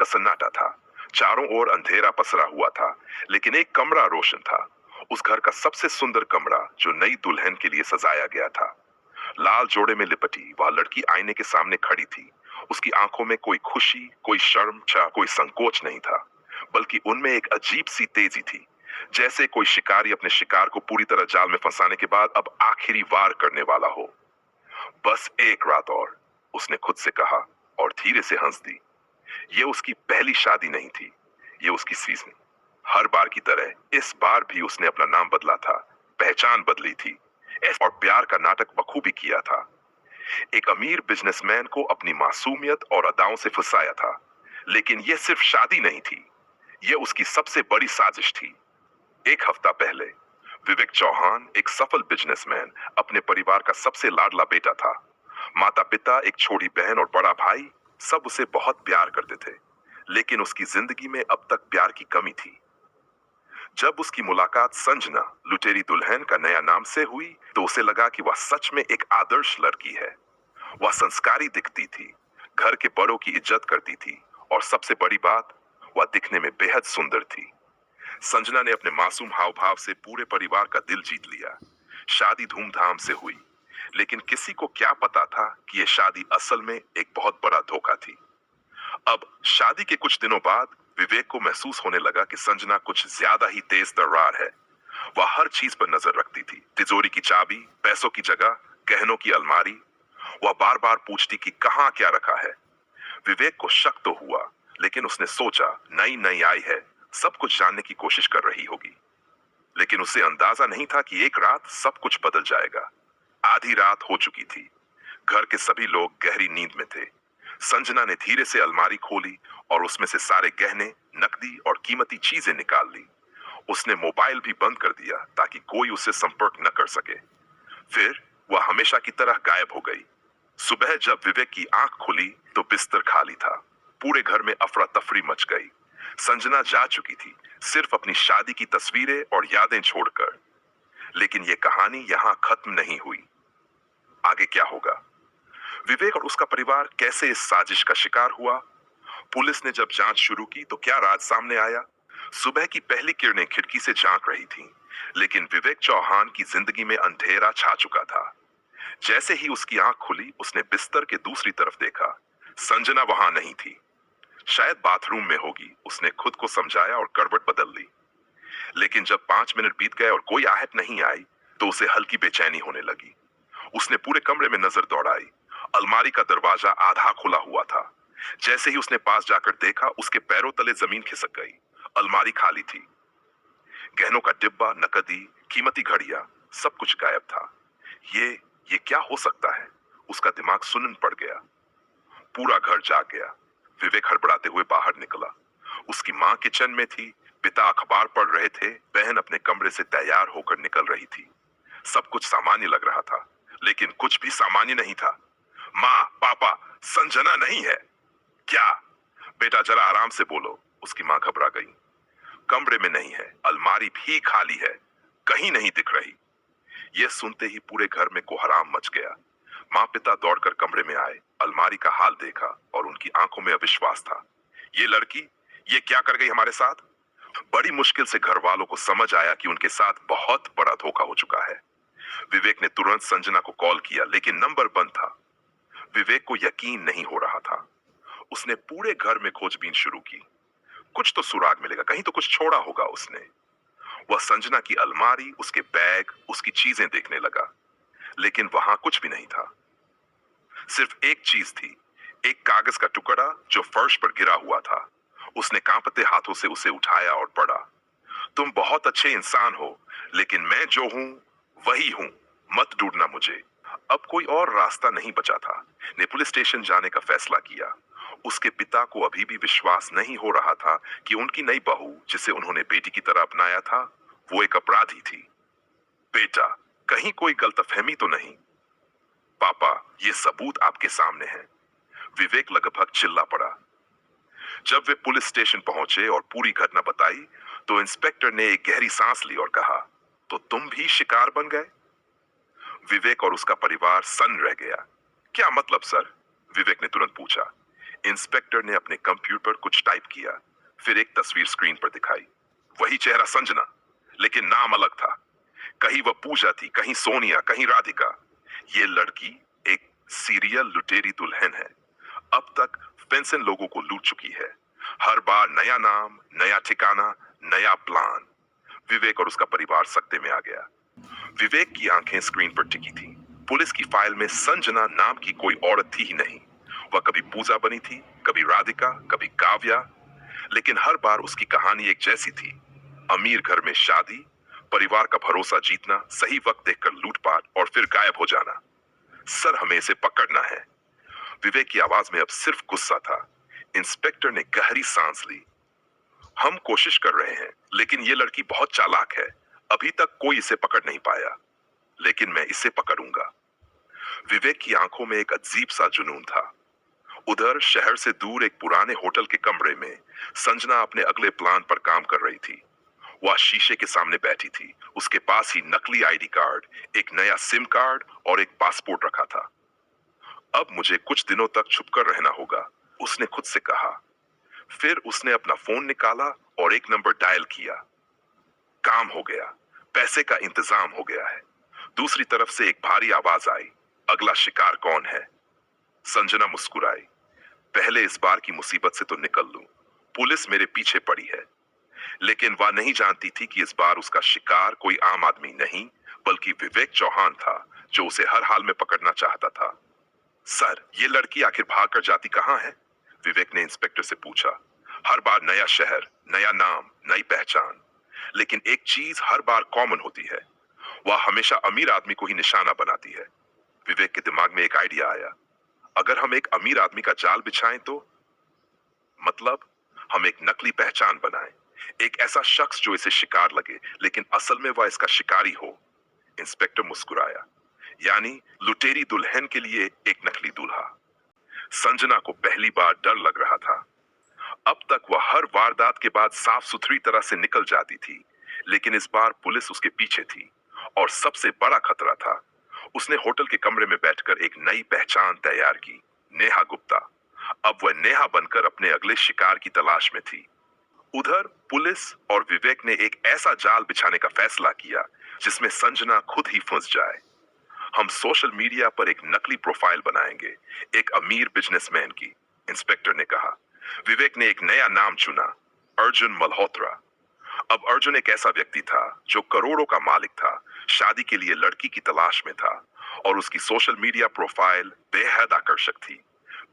का सन्नाटा था। चारों ओर अंधेरा पसरा हुआ था, लेकिन एक कमरा रोशन था। उस घर का सबसे सुंदर कमरा जो नई दुल्हन के लिए सजाया गया था। लाल जोड़े में लिपटी वह लड़की आईने के सामने खड़ी थी। उसकी आंखों में कोई खुशी, कोई शर्म या कोई संकोच नहीं था, बल्कि उनमें एक अजीब सी तेजी थी, जैसे कोई शिकारी अपने शिकार को पूरी तरह जाल में फंसाने के बाद अब आखिरी वार करने वाला हो। बस एक रात और, उसने खुद से कहा, और धीरे से हंस दी। ये उसकी पहली शादी नहीं थी, ये उसकी सीजन। हर बार की तरह इस बार भी उसने अपना नाम बदला था, पहचान बदली थी, और प्यार का नाटक बखूबी किया था। एक अमीर बिजनेसमैन को अपनी मासूमियत और अदाओं से फंसाया था, लेकिन यह सिर्फ शादी नहीं थी, यह उसकी सबसे बड़ी साजिश थी। एक हफ्ता पहले विवेक चौहान, एक सफल बिजनेसमैन, अपने परिवार का सबसे लाडला बेटा था। माता पिता, एक छोटी बहन और बड़ा भाई सब उसे बहुत प्यार करते थे, लेकिन उसकी जिंदगी में अब तक प्यार की कमी थी। जब उसकी मुलाकात संजना, लुटेरी दुल्हन का नया नाम से हुई, तो उसे लगा कि वह सच में एक आदर्श लड़की है। वह संस्कारी दिखती थी, घर के बड़ों की इज्जत करती थी, और सबसे बड़ी बात, वह दिखने में बेहद सुंदर थी। संजना ने अपने मासूम हाव भाव से पूरे परिवार का दिल जीत लिया। शादी धूमधाम से हुई, लेकिन किसी को क्या पता था कि यह शादी असल में एक बहुत बड़ा धोखा थी। अब शादी के कुछ दिनों बाद विवेक को महसूस होने लगा कि संजना कुछ ज्यादा ही तेज तर्रार है। वह हर चीज पर नजर रखती थी, तिजोरी की चाबी, पैसों की जगह, गहनों की अलमारी। वह बार बार पूछती कि कहाँ क्या रखा है। विवेक को शक तो हुआ, लेकिन उसने सोचा नई नई आई है, सब कुछ जानने की कोशिश कर रही होगी। लेकिन उसे अंदाजा नहीं था कि एक रात सब कुछ बदल जाएगा। आधी रात हो चुकी थी, घर के सभी लोग गहरी नींद में थे। संजना ने धीरे से अलमारी खोली और उसमें से सारे गहने, नकदी और कीमती चीजें निकाल ली। उसने मोबाइल भी बंद कर दिया ताकि कोई उसे संपर्क न कर सके। फिर वह हमेशा की तरह गायब हो गई। सुबह जब विवेक की आंख खुली तो बिस्तर खाली था। पूरे घर में अफरा तफरी मच गई। संजना जा चुकी थी, सिर्फ अपनी शादी की तस्वीरें और यादें छोड़कर। लेकिन यह कहानी यहां खत्म नहीं हुई। आगे क्या होगा? विवेक और उसका परिवार कैसे इस साजिश का शिकार हुआ? पुलिस ने जब जांच शुरू की तो क्या राज सामने आया? सुबह की पहली किरणें खिड़की से झांक रही थीं, लेकिन विवेक चौहान की जिंदगी में अंधेरा छा चुका था। जैसे ही उसकी आंख खुली, उसने बिस्तर के दूसरी तरफ देखा। संजना वहां नहीं थी, शायद बाथरूम में होगी, उसने खुद को समझाया और करवट बदल ली। लेकिन जब 5 मिनट बीत गए और कोई आहट नहीं आई, तो उसे हल्की बेचैनी होने लगी। उसने पूरे कमरे में नजर दौड़ाई। अलमारी का दरवाजा आधा खुला हुआ था। जैसे ही उसने पास जाकर देखा, उसके पैरों तले जमीन खिसक गई। अलमारी खाली थी। गहनों का डिब्बा, नकदी, कीमती घड़ियां, सब कुछ गायब था। ये क्या हो सकता है? उसका दिमाग सुन्न पड़ गया। पूरा घर जाग गया। विवेक हड़बड़ाते हुए बाहर निकला। उसकी माँ किचन में थी, पिता अखबार पढ़ रहे थे, बहन अपने कमरे से तैयार होकर निकल रही थी। सब कुछ सामान्य लग रहा था, लेकिन कुछ भी सामान्य नहीं था। माँ, पापा, संजना नहीं है क्या? बेटा जरा आराम से बोलो, उसकी माँ घबरा गई। कमरे में नहीं है, अलमारी भी खाली है, कहीं नहीं दिख रही। यह सुनते ही पूरे घर में कोहराम मच गया। माँ पिता दौड़कर कमरे में आए, अलमारी का हाल देखा और उनकी आंखों में अविश्वास था। ये लड़की, ये क्या कर गई हमारे साथ? बड़ी मुश्किल से घर वालों को समझ आया कि उनके साथ बहुत बड़ा धोखा हो चुका है। विवेक ने तुरंत संजना को कॉल किया, लेकिन नंबर बंद था। विवेक को यकीन नहीं हो रहा था। उसने पूरे घर में खोजबीन शुरू की। कुछ तो सुराग मिलेगा, कहीं तो कुछ छोड़ा होगा उसने। वह संजना की अलमारी, उसके बैग, उसकी चीजें देखने लगा, लेकिन वहां कुछ भी नहीं था। सिर्फ एक चीज थी, एक कागज का टुकड़ा जो फर्श पर गिरा हुआ था। उसने कांपते हाथों से उसे उठाया और पढ़ा। तुम बहुत अच्छे इंसान हो, लेकिन मैं जो हूं वही हूं, मत ढूंढना मुझे। अब कोई और रास्ता नहीं बचा था। ने पुलिस स्टेशन जाने का फैसला किया। उसके पिता को अभी भी विश्वास नहीं हो रहा था कि उनकी नई बहू, जिसे उन्होंने बेटी की तरह अपनाया था, वो एक अपराधी थी। बेटा, कहीं कोई गलतफहमी तो नहीं? पापा, ये सबूत आपके सामने है। विवेक लगभग चिल्ला पड़ा। जब वे पुलिस स्टेशन पहुंचे और पूरी घटना बताई, तो इंस्पेक्टर ने एक गहरी सांस ली और कहा, तो तुम भी शिकार बन गए? विवेक और उसका परिवार सन्न रह गया। क्या मतलब सर? विवेक ने तुरंत पूछा। इंस्पेक्टर ने अपने कंप्यूटर पर कुछ टाइप किया, फिर एक तस्वीर स्क्रीन पर दिखाई। वही चेहरा संजना, लेकिन नाम अलग था। कहीं वह पूजा थी, कहीं सोनिया, कहीं राधिका। ये लड़की एक सीरियल लुटेरी दुल्हन है। अब तक पेंशन लोगों को लूट चुकी है। हर बार नया नाम, नया ठिकाना, नया प्लान। विवेक और उसका परिवार सकते में आ गया। विवेक की आंखें स्क्रीन पर टिकी थी। पुलिस की फाइल में संजना नाम की कोई औरत थी ही नहीं। वह कभी पूजा बनी थी, कभी राधिका, कभी काव्या, लेकिन हर बार उसकी कहानी एक जैसी थी। अमीर घर में शादी, परिवार का भरोसा जीतना, सही वक्त देखकर लूटपाट और फिर गायब हो जाना। सर, हमें इसे पकड़ना है। विवेक की आवाज में अब सिर्फ गुस्सा था। इंस्पेक्टर ने गहरी सांस ली। हम कोशिश कर रहे हैं, लेकिन ये लड़की बहुत चालाक है। अभी तक कोई इसे पकड़ नहीं पाया, लेकिन मैं इसे पकड़ूंगा। विवेक की आंखों में एक अजीब सा जुनून था। उधर शहर से दूर एक पुराने होटल के कमरे में संजना अपने अगले प्लान पर काम कर रही थी। वह शीशे के सामने बैठी थी। उसके पास ही नकली आईडी कार्ड, एक नया सिम कार्ड और एक पासपोर्ट रखा था। अब मुझे कुछ दिनों तक छुपकर रहना होगा, उसने खुद से कहा। फिर उसने अपना फोन निकाला और एक नंबर डायल किया। काम हो गया, पैसे का इंतजाम हो गया है। दूसरी तरफ से एक भारी आवाज आई, अगला शिकार कौन है? संजना मुस्कुराई। पहले इस बार की मुसीबत से तो निकल लूं। पुलिस मेरे पीछे पड़ी है। लेकिन वह नहीं जानती थी कि इस बार उसका शिकार कोई आम आदमी नहीं, बल्कि विवेक चौहान था, जो उसे हर हाल में पकड़ना चाहता था। सर, ये लड़की आखिर भाग कर जाती कहां है? विवेक ने इंस्पेक्टर से पूछा। हर बार नया शहर, नया नाम, नई पहचान, लेकिन एक चीज हर बार कॉमन होती है, वह हमेशा अमीर आदमी को ही निशाना बनाती है। विवेक के दिमाग में एक आइडिया आया। अगर हम एक अमीर आदमी का जाल बिछाएं तो? मतलब, हम एक नकली पहचान बनाएं, एक ऐसा शख्स जो इसे शिकार लगे, लेकिन असल में वह इसका शिकारी हो। इंस्पेक्टर मुस्कुराया। यानी लुटेरी दुल्हन के लिए एक नकली दूल्हा। संजना को पहली बार डर लग रहा था। अब तक वह हर वारदात के बाद साफ सुथरी तरह से निकल जाती थी, लेकिन इस बार पुलिस उसके पीछे थी। और सबसे बड़ा खतरा था, उसने होटल के कमरे में बैठकर एक नई पहचान तैयार की, नेहा गुप्ता। अब वह नेहा बनकर अपने अगले शिकार की तलाश में थी। उधर पुलिस और विवेक ने एक ऐसा जाल बिछाने का फैसला किया जिसमें संजना खुद ही फंस जाए। हम सोशल मीडिया पर एक नकली प्रोफाइल बनाएंगे, एक अमीर बिजनेसमैन की, इंस्पेक्टर ने कहा। विवेक ने एक नया नाम चुना, अर्जुन मल्होत्रा। अब अर्जुन एक ऐसा व्यक्ति था जो करोड़ों का मालिक था, शादी के लिए लड़की की तलाश में था, और उसकी सोशल मीडिया प्रोफाइल बेहद आकर्षक थी।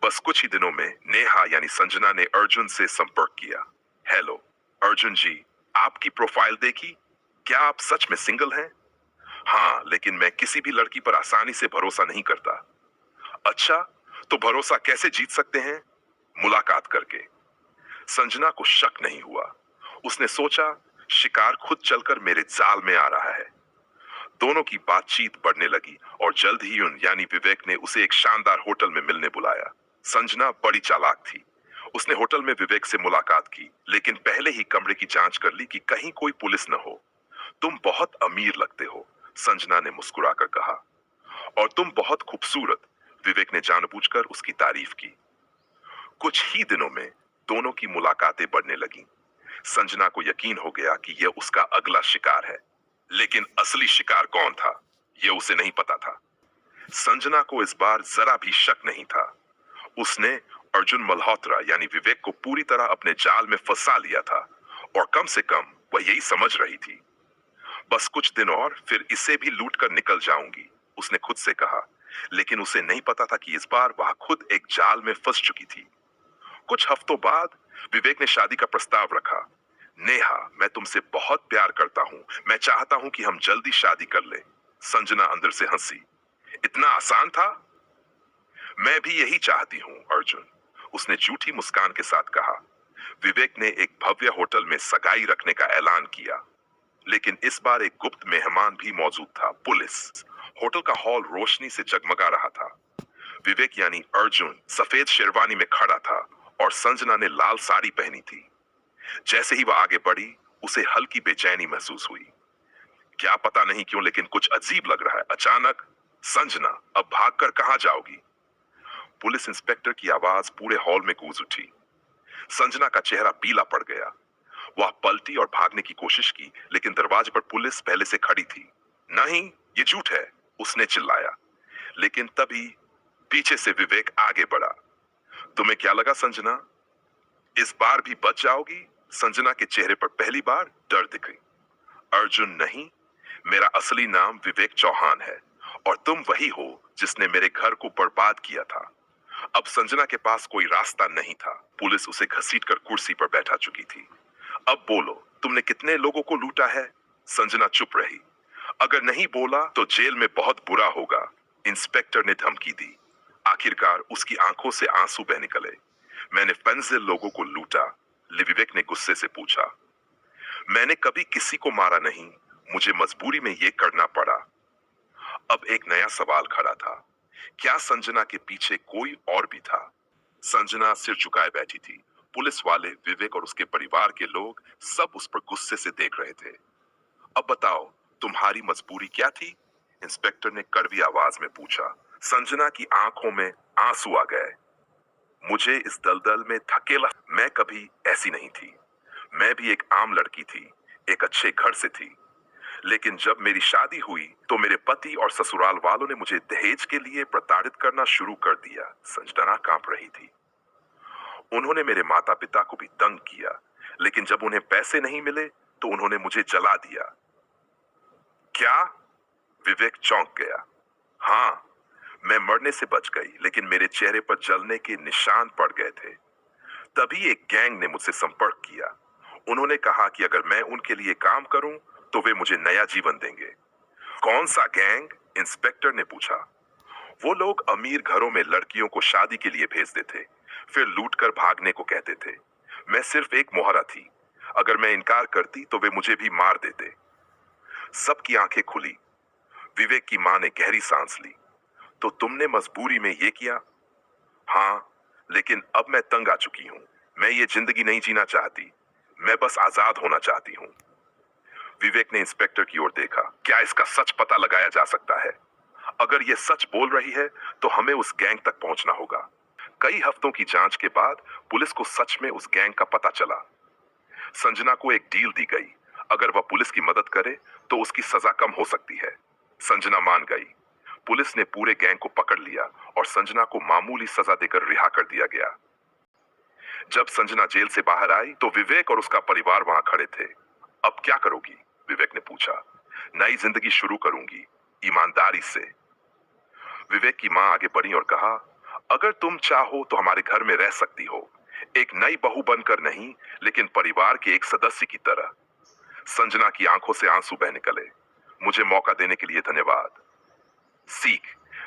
बस कुछ ही दिनों में नेहा यानी संजना ने अर्जुन से संपर्क किया। हेलो अर्जुन जी, आपकी प्रोफाइल देखी, क्या आप सच में सिंगल हैं? हाँ, लेकिन मैं किसी भी लड़की पर आसानी से भरोसा नहीं करता। अच्छा, तो भरोसा कैसे जीत सकते हैं? मुलाकात करके। संजना को शक नहीं हुआ। उसने सोचा, शिकार खुद चलकर मेरे जाल में आ रहा है। दोनों की बातचीत बढ़ने लगी और जल्द ही उन यानी विवेक ने उसे एक शानदार होटल में मिलने बुलाया। संजना बड़ी चालाक थी। उसने होटल में विवेक से मुलाकात की, लेकिन पहले ही कमरे की जांच कर ली कि कहीं कोई पुलिस न हो। तुम बहुत अमीर लगते हो, संजना ने मुस्कुराकर कहा। और तुम बहुत खूबसूरत, विवेक ने जानबूझकर उसकी तारीफ की। कुछ ही दिनों में दोनों की मुलाकातें बढ़ने लगीं। संजना को यकीन हो गया कि यह उसका अगला शिकार है, लेकिन असली शिकार कौन था, यह उसे नहीं पता था। संजना को इस बार जरा भी शक नहीं था। उसने अर्जुन मल्होत्रा यानी विवेक को पूरी तरह अपने जाल में फंसा लिया था, और कम से कम वह यही समझ रही थी। बस कुछ दिन और, फिर इसे भी लूट कर निकल जाऊंगी, उसने खुद से कहा। लेकिन उसे नहीं पता था कि इस बार वह खुद एक जाल में फंस चुकी थी। कुछ हफ्तों बाद विवेक ने शादी का प्रस्ताव रखा। नेहा, मैं तुमसे बहुत प्यार करता हूं, मैं चाहता हूं कि हम जल्दी शादी कर लें। संजना अंदर से हंसी। इतना आसान था? मैं भी यही चाहती हूं अर्जुन, उसने झूठी मुस्कान के साथ कहा। विवेक ने एक भव्य होटल में सगाई रखने का ऐलान किया, लेकिन इस बार एक गुप्त मेहमान भी मौजूद था, पुलिस। होटल का हॉल रोशनी से जगमगा रहा था। विवेक यानी अर्जुन सफेद शेरवानी में खड़ा था और संजना ने लाल साड़ी पहनी थी। जैसे ही वह आगे बढ़ी, उसे हल्की बेचैनी महसूस हुई। क्या पता नहीं क्यों, लेकिन कुछ अजीब लग रहा है। अचानक, संजना, अब भागकर कहां जाओगी? पुलिस इंस्पेक्टर की आवाज पूरे हॉल में गूंज उठी। संजना का चेहरा पीला पड़ गया। वह पलटी और भागने की कोशिश की, लेकिन दरवाजे पर पुलिस पहले से खड़ी थी। नहीं, ये झूठ है, उसने चिल्लाया। लेकिन तभी पीछे से विवेक आगे बढ़ा। तुम्हें क्या लगा संजना, इस बार भी बच जाओगी? संजना के चेहरे पर पहली बार डर दिखी। अर्जुन नहीं, मेरा असली नाम विवेक चौहान है और तुम वही हो जिसने मेरे घर को बर्बाद किया था। अब संजना के पास कोई रास्ता नहीं था। पुलिस उसे घसीटकर कुर्सी पर बैठा चुकी थी। अब बोलो, तुमने कितने लोगों को लूटा है? संजना चुप रही। अगर नहीं बोला तो जेल में बहुत बुरा होगा, इंस्पेक्टर ने धमकी दी। आखिरकार उसकी आंखों से आंसू बह निकले। मैंने फंजिल लोगों को लूटा, विवेक ने गुस्से से पूछा। मैंने कभी किसी को मारा नहीं, मुझे मजबूरी में ये करना पड़ा। अब एक नया सवाल खड़ा था, क्या संजना के पीछे कोई और भी था? संजना सिर झुकाए बैठी थी। पुलिस वाले, विवेक और उसके परिवार के लोग सब उस पर गुस्से से देख रहे थे। अब बताओ, तुम्हारी मजबूरी क्या थी? इंस्पेक्टर ने कड़वी आवाज में पूछा। संजना की आंखों में आंसू आ गए। मुझे इस दलदल में धकेला, मैं कभी ऐसी नहीं थी। मैं भी एक आम लड़की थी, एक अच्छे घर से थी। लेकिन जब मेरी शादी हुई तो मेरे पति और ससुराल वालों ने मुझे दहेज के लिए प्रताड़ित करना शुरू कर दिया। संजना कांप रही थी। उन्होंने मेरे माता पिता को भी तंग किया, लेकिन जब उन्हें पैसे नहीं मिले तो उन्होंने मुझे जला दिया। क्या? विवेक चौंक गया। हाँ, मैं मरने से बच गई, लेकिन मेरे चेहरे पर जलने के निशान पड़ गए थे। तभी एक गैंग ने मुझसे संपर्क किया। उन्होंने कहा कि अगर मैं उनके लिए काम करूं तो वे मुझे नया जीवन देंगे। कौन सा गैंग? इंस्पेक्टर ने पूछा। वो लोग अमीर घरों में लड़कियों को शादी के लिए भेजते थे, फिर लूटकर भागने को कहते थे। मैं सिर्फ एक मोहरा थी। अगर मैं इनकार करती तो वे मुझे भी मार देते। सबकी आंखें खुली। विवेक की मां ने गहरी सांस ली। तो तुमने मजबूरी में ये किया? हाँ, लेकिन अब मैं तंग आ चुकी हूँ। मैं ये जिंदगी नहीं जीना चाहती, मैं बस आजाद होना चाहती हूँ। विवेक ने इंस्पेक्टर की ओर देखा। क्या इसका सच पता लगाया जा सकता है? अगर ये सच बोल रही है तो हमें उस गैंग तक पहुंचना होगा। कई हफ्तों की जांच के बाद पुलिस को सच में उस गैंग का पता चला। संजना को एक डील दी गई, अगर वह पुलिस की मदद करे तो उसकी सजा कम हो सकती है। संजना मान गई। पुलिस ने पूरे गैंग को पकड़ लिया और संजना को मामूली सजा देकर रिहा कर दिया गया। जब संजना जेल से बाहर आई तो विवेक और उसका परिवार वहां खड़े थे। अब क्या करोगी? विवेक ने पूछा। नई जिंदगी शुरू करूंगी, ईमानदारी से। विवेक की मां आगे बढ़ी और कहा, अगर तुम चाहो तो हमारे घर में रह सकती हो, एक नई बहू बनकर नहीं, लेकिन परिवार के एक सदस्य की तरह। संजना की आंखों से आंसू बह निकले। मुझे मौका देने के लिए धन्यवाद। सीख,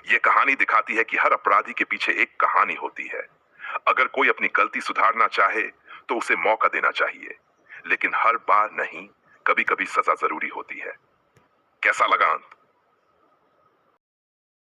ये कहानी दिखाती है कि हर अपराधी के पीछे एक कहानी होती है। अगर कोई अपनी गलती सुधारना चाहे तो उसे मौका देना चाहिए, लेकिन हर बार नहीं, कभी कभी सजा जरूरी होती है। कैसा लगा अंत?